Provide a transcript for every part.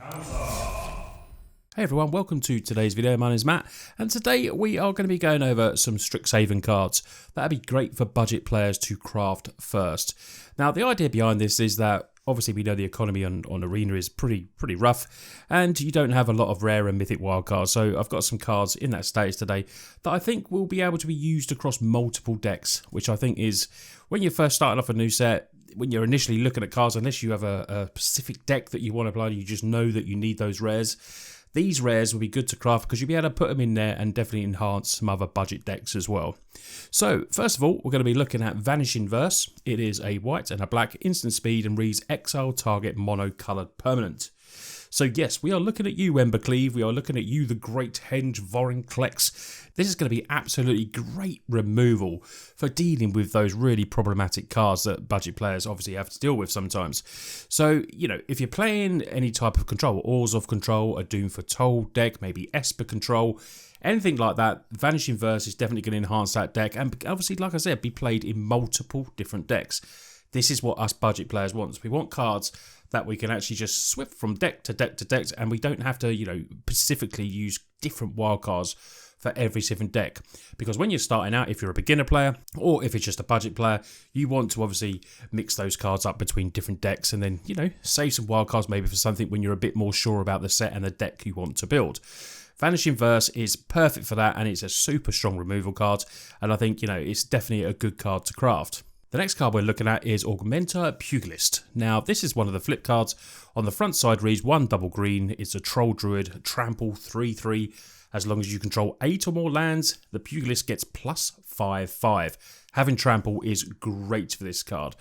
Hey everyone, welcome to today's video. My name is Matt, and today we are going to be going over some Strixhaven cards that would be great for budget players to craft first. Now, the idea behind this is that obviously we know the economy on Arena is pretty rough, and you don't have a lot of rare and mythic wildcards. So I've got some cards in that status today that I think will be able to be used across multiple decks, which I think is, when you're first starting off a new set, when you're initially looking at cards, unless you have a specific deck that you want to play, you just know that you need those rares. These rares will be good to craft because you'll be able to put them in there and definitely enhance some other budget decks as well. So, first of all, we're going to be looking at Vanishing Verse. It is a white and a black instant speed and reads exile target mono-coloured permanent. So yes, we are looking at you, Embercleave. We are looking at you, the Great Henge Vorinclex. This is going to be absolutely great removal for dealing with those really problematic cards that budget players obviously have to deal with sometimes. So, you know, if you're playing any type of control, Ores of Control, a Doom Foretold deck, maybe Esper Control, anything like that, Vanishing Verse is definitely going to enhance that deck and obviously, like I said, be played in multiple different decks. This is what us budget players want. We want cards that we can actually just swift from deck to deck to deck, and we don't have to, you know, specifically use different wildcards for every different deck. Because when you're starting out, if you're a beginner player or if it's just a budget player, you want to obviously mix those cards up between different decks and then, you know, save some wildcards maybe for something when you're a bit more sure about the set and the deck you want to build. Vanishing Verse is perfect for that, and it's a super strong removal card, and I think, you know, it's definitely a good card to craft. The next card we're looking at is Auger Pugilist. Now, this is one of the flip cards. On the front side reads 1 double green. It's a Troll Druid, trample 3/3. As long as you control 8 or more lands, the Pugilist gets +5/5. Having trample is great for this card.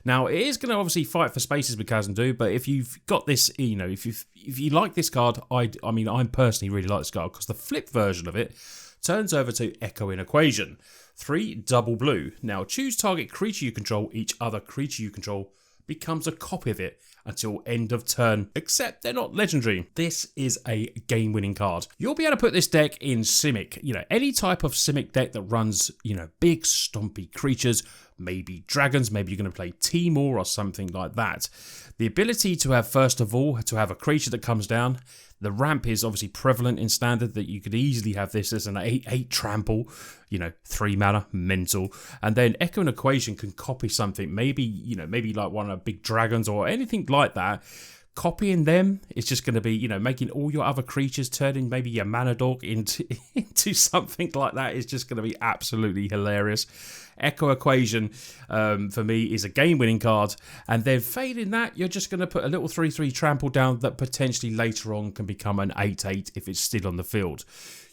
Now, it is going to obviously fight for spaces with Kazan-Do, but if you've got this, you know, if you like this card, I mean, I personally really like this card because the flip version of it turns over to Echoing Equation. 3 double blue. Now choose target creature you control. Each other creature you control becomes a copy of it until end of turn, except they're not legendary. This is a game-winning card. You'll be able to put this deck in Simic. You know, any type of Simic deck that runs, you know, big stompy creatures, maybe dragons, maybe you're going to play Timor or something like that. The ability to have, first of all, to have a creature that comes down. The ramp is obviously prevalent in standard, that you could easily have this as an 8/8 trample, you know, 3 mana, mental. And then Echoing Equation can copy something, maybe, you know, maybe like one of the big dragons or anything like that. Copying them is just going to be, you know, making all your other creatures, turning maybe your mana dork into something like that is just going to be absolutely hilarious. Echo Equation, for me, is a game-winning card, and then failing that, you're just going to put a little 3/3 trample down that potentially later on can become an 8/8 if it's still on the field.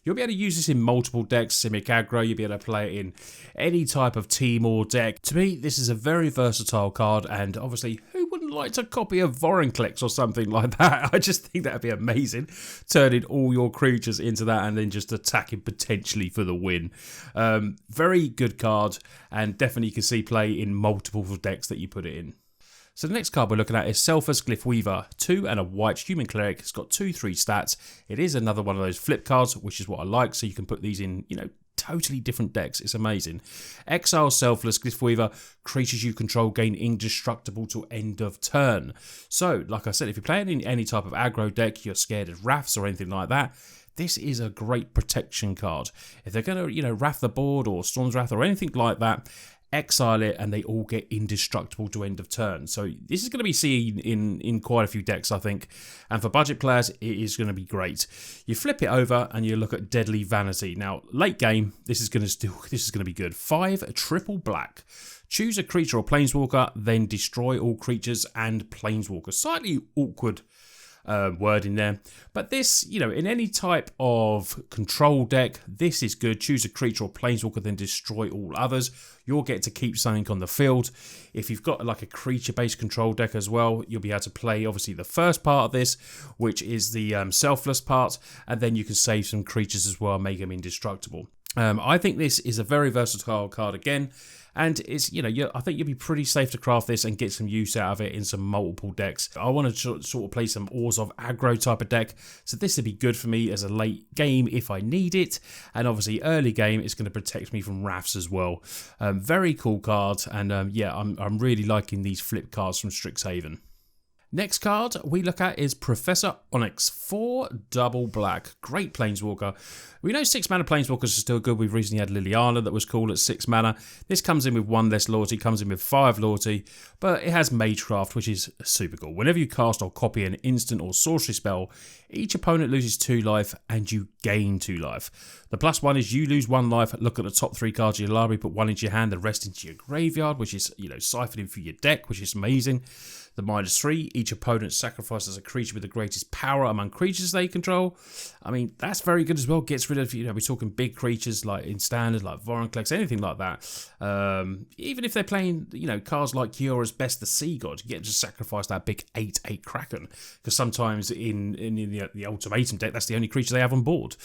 You'll be able to use this in multiple decks, Simic Aggro, you'll be able to play it in any type of team or deck. To me, this is a very versatile card, and obviously, who wouldn't like to copy a Vorinclex or something like that? I just think that'd be amazing, turning all your creatures into that and then just attacking potentially for the win. Very good card, and definitely you can see play in multiple decks that you put it in. So the next card we're looking at is Selfishglyph Weaver, 2 and a white human cleric. It's got 2/3 stats. It is another one of those flip cards, which is what I like. So you can put these in, you know, totally different decks. It's amazing. Exile Selfishglyph Weaver. Creatures you control gain indestructible till end of turn. So, like I said, if you're playing in any type of aggro deck, you're scared of Wraths or anything like that, this is a great protection card. If they're going to, you know, Wrath the board or Storm's Wrath or anything like that, exile it and they all get indestructible to end of turn. So this is going to be seen in quite a few decks, I think. And for budget players, it is going to be great. You flip it over and you look at Deadly Vanity. Now, late game, this is going to be good. 5 triple black. Choose a creature or planeswalker, then destroy all creatures and planeswalkers. Slightly awkward word in there, but this, you know, in any type of control deck, this is good. Choose a creature or planeswalker, then destroy all others. You'll get to keep something on the field. If you've got like a creature based control deck as well, you'll be able to play obviously the first part of this, which is the selfless part, and then you can save some creatures as well and make them indestructible. I think this is a very versatile card again, and it's, you know, I think you'll be pretty safe to craft this and get some use out of it in some multiple decks. I want to sort of play some Ores of Aggro type of deck, so this would be good for me as a late game if I need it, and obviously early game it's going to protect me from Wraths as well. Very cool card, and yeah, I'm really liking these flip cards from Strixhaven. Next card we look at is Professor Onyx, 4 double black. Great Planeswalker. We know 6 mana Planeswalkers are still good. We've recently had Liliana that was cool at 6 mana. This comes in with 1 less loyalty, comes in with 5 loyalty, but it has Magecraft, which is super cool. Whenever you cast or copy an instant or sorcery spell, each opponent loses 2 life and you gain 2 life. The +1 is you lose 1 life, look at the top 3 cards of your library, put 1 into your hand, the rest into your graveyard, which is, siphoning through your deck, which is amazing. The -3, each opponent sacrifices a creature with the greatest power among creatures they control. I mean, that's very good as well. Gets rid of, we're talking big creatures like in standard, like Vorinclex, anything like that. Even if they're playing, cards like Kiora's Best the Sea God, you get to sacrifice that big 8/8 Kraken. Because sometimes in the Ultimatum deck, that's the only creature they have on board.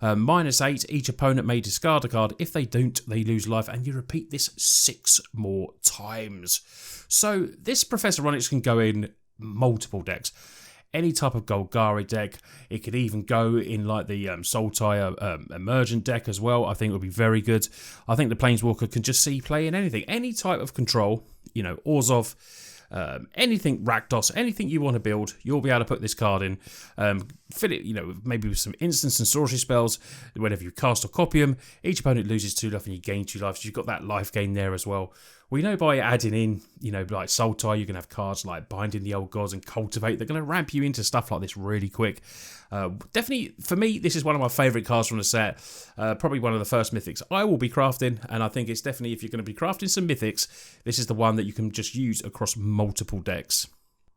-8, each opponent may discard a card. If they don't, they lose life, and you repeat this 6 more times. So this Professor Onyx can go in multiple decks. Any type of Golgari deck. It could even go in like the Sultai Emergent deck as well. I think it would be very good. I think the Planeswalker can just see play in anything. Any type of control, Orzhov, anything Rakdos, anything you want to build, you'll be able to put this card in. Fill it, maybe with some instants and sorcery spells. Whenever you cast or copy them, each opponent loses 2 life and you gain 2 life. So you've got that life gain there as well. We know by adding in, like Sultai, you can have cards like Binding the Old Gods and Cultivate. They're going to ramp you into stuff like this really quick. Definitely, for me, this is one of my favourite cards from the set. Probably one of the first mythics I will be crafting. And I think it's definitely, if you're going to be crafting some mythics, this is the one that you can just use across multiple decks.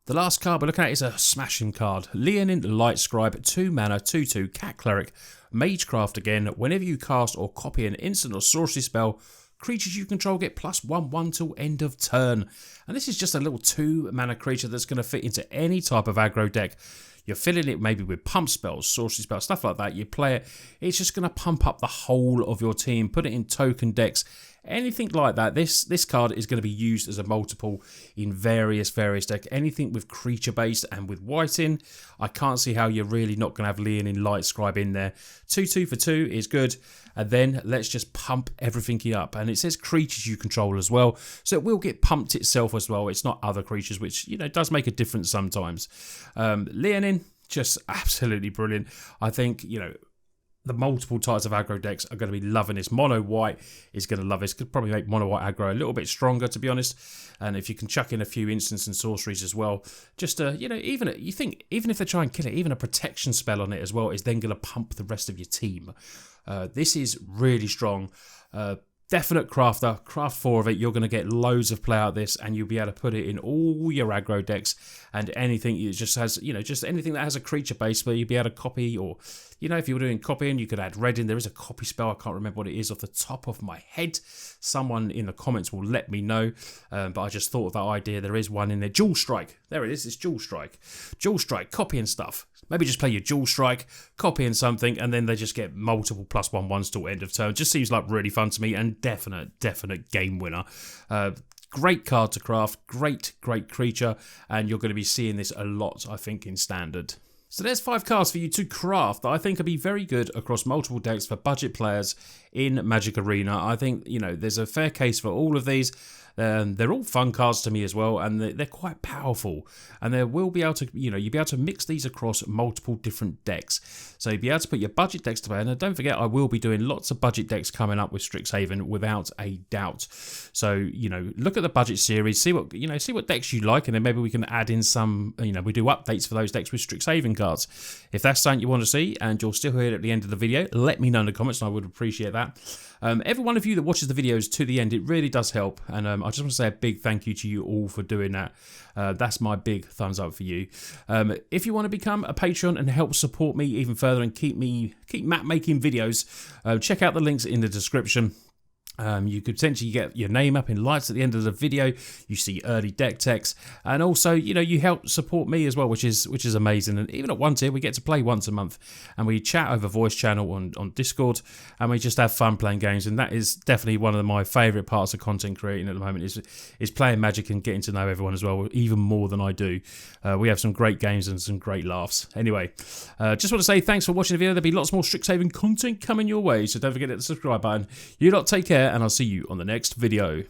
The last card we're looking at is a smashing card. Leonin Lightscribe, 2 mana, 2/2, Cat Cleric, Magecraft again. Whenever you cast or copy an instant or sorcery spell, creatures you control get +1/1 till end of turn. And this is just a little 2 mana creature that's going to fit into any type of aggro deck. You're filling it maybe with pump spells, sorcery spells, stuff like that. You play it, it's just going to pump up the whole of your team, put it in token decks, anything like that. This card is going to be used as a multiple in various decks. Anything with creature based and with white in, I can't see how you're really not going to have Leonin Lightscribe in there. 2/2 for 2 is good. And then let's just pump everything up. And it says creatures you control as well. So it will get pumped itself as well. It's not other creatures, which, does make a difference sometimes. Leonin, just absolutely brilliant. I think, the multiple types of aggro decks are going to be loving this. Mono white is going to love this. Could probably make mono white aggro a little bit stronger, to be honest. And if you can chuck in a few instants and sorceries as well, just even if they try and kill it, even a protection spell on it as well is then going to pump the rest of your team. This is really strong. Definite crafter. Craft 4 of it. You're going to get loads of play out of this, and you'll be able to put it in all your aggro decks and anything. It just has, just anything that has a creature base where you'll be able to copy, or, if you were doing copying, you could add red in. There is a copy spell. I can't remember what it is off the top of my head. Someone in the comments will let me know. But I just thought of that idea. There is one in there. Dual Strike. There it is. It's Dual Strike. Dual Strike. Copying stuff. Maybe just play your Dual Strike, copying something, and then they just get multiple +1/1s till end of turn. Just seems like really fun to me, and definite game winner. Great card to craft, great creature, and you're going to be seeing this a lot, I think, in Standard. So there's 5 cards for you to craft that I think will be very good across multiple decks for budget players in Magic Arena. I think, there's a fair case for all of these. They're all fun cards to me as well, and they're quite powerful. And they will be able to, you'll be able to mix these across multiple different decks. So you'll be able to put your budget decks to play. And don't forget, I will be doing lots of budget decks coming up with Strixhaven without a doubt. So, look at the budget series, see what decks you like, and then maybe we can add in some, we do updates for those decks with Strixhaven cards. If that's something you want to see, and you're still here at the end of the video, let me know in the comments, and I would appreciate that. Every one of you that watches the videos to the end, it really does help. And I just want to say a big thank you to you all for doing that. That's my big thumbs up for you. If you want to become a Patreon and help support me even further and keep Matt making videos, check out the links in the description. You could potentially get your name up in lights at the end of the video. You see early deck text, and also you help support me as well, which is amazing. And even at 1 tier, we get to play once a month, and we chat over voice channel on Discord, and we just have fun playing games. And that is definitely one of my favourite parts of content creating at the moment is playing Magic and getting to know everyone as well, even more than I do. We have some great games and some great laughs. Anyway, just want to say thanks for watching the video. There'll be lots more Strixhaven content coming your way, so don't forget to hit the subscribe button. You lot take care, and I'll see you on the next video.